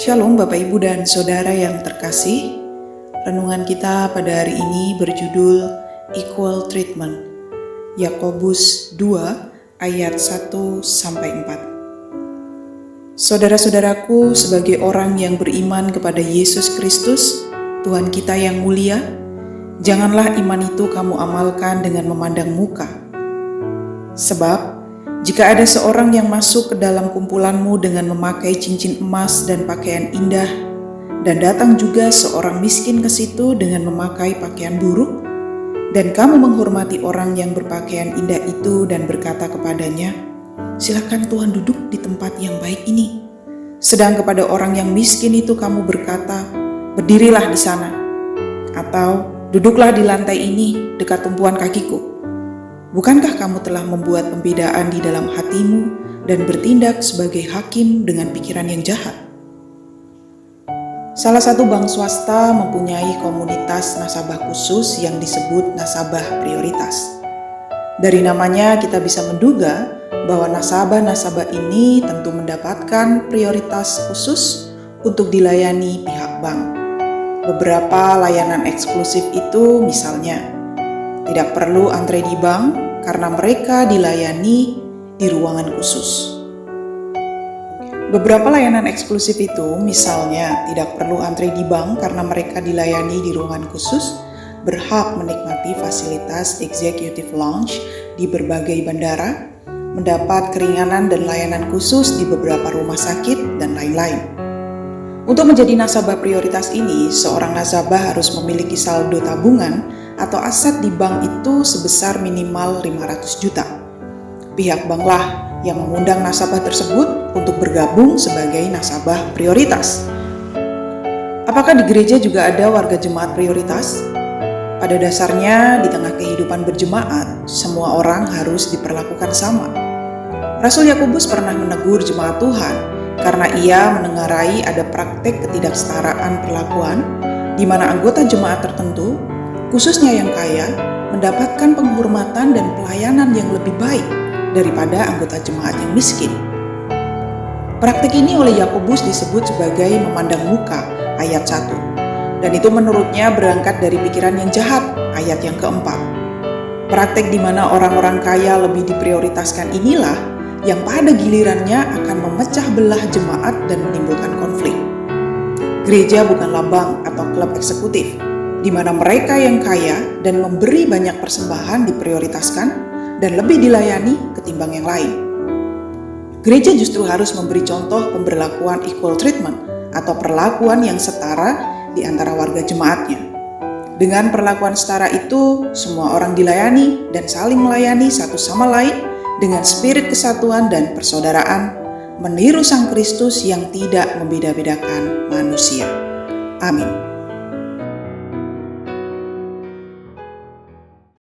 Shalom Bapak Ibu dan Saudara yang terkasih. Renungan kita pada hari ini berjudul Equal Treatment. Yakobus 2 ayat 1-4. Saudara-saudaraku, sebagai orang yang beriman kepada Yesus Kristus, Tuhan kita yang mulia, janganlah iman itu kamu amalkan dengan memandang muka. Sebab jika ada seorang yang masuk ke dalam kumpulanmu dengan memakai cincin emas dan pakaian indah, dan datang juga seorang miskin ke situ dengan memakai pakaian buruk, dan kamu menghormati orang yang berpakaian indah itu dan berkata kepadanya, "Silakan Tuhan duduk di tempat yang baik ini." Sedang kepada orang yang miskin itu kamu berkata, "Berdirilah di sana," atau "Duduklah di lantai ini dekat tumpuan kakiku." Bukankah kamu telah membuat pembedaan di dalam hatimu dan bertindak sebagai hakim dengan pikiran yang jahat? Salah satu bank swasta mempunyai komunitas nasabah khusus yang disebut nasabah prioritas. Dari namanya kita bisa menduga bahwa nasabah-nasabah ini tentu mendapatkan prioritas khusus untuk dilayani pihak bank. Beberapa layanan eksklusif itu misalnya, tidak perlu antre di bank karena mereka dilayani di ruangan khusus. Beberapa layanan eksklusif itu misalnya tidak perlu antre di bank karena mereka dilayani di ruangan khusus, berhak menikmati fasilitas executive lounge di berbagai bandara, mendapat keringanan dan layanan khusus di beberapa rumah sakit, dan lain-lain. Untuk menjadi nasabah prioritas ini, seorang nasabah harus memiliki saldo tabungan atau aset di bank itu sebesar minimal 500 juta. Pihak banklah yang mengundang nasabah tersebut untuk bergabung sebagai nasabah prioritas. Apakah di gereja juga ada warga jemaat prioritas? Pada dasarnya, di tengah kehidupan berjemaat, semua orang harus diperlakukan sama. Rasul Yakobus pernah menegur jemaat Tuhan karena ia menengarai ada praktek ketidaksetaraan perlakuan di mana anggota jemaat tertentu, khususnya yang kaya, mendapatkan penghormatan dan pelayanan yang lebih baik daripada anggota jemaat yang miskin. Praktik ini oleh Yakobus disebut sebagai memandang muka, ayat 1. Dan itu menurutnya berangkat dari pikiran yang jahat, ayat yang keempat. Praktik di mana orang-orang kaya lebih diprioritaskan inilah yang pada gilirannya akan memecah belah jemaat dan menimbulkan konflik. Gereja bukanlah bank atau klub eksekutif, di mana mereka yang kaya dan memberi banyak persembahan diprioritaskan dan lebih dilayani ketimbang yang lain. Gereja justru harus memberi contoh pemberlakuan equal treatment atau perlakuan yang setara di antara warga jemaatnya. Dengan perlakuan setara itu, semua orang dilayani dan saling melayani satu sama lain dengan spirit kesatuan dan persaudaraan, meniru Sang Kristus yang tidak membeda-bedakan manusia. Amin.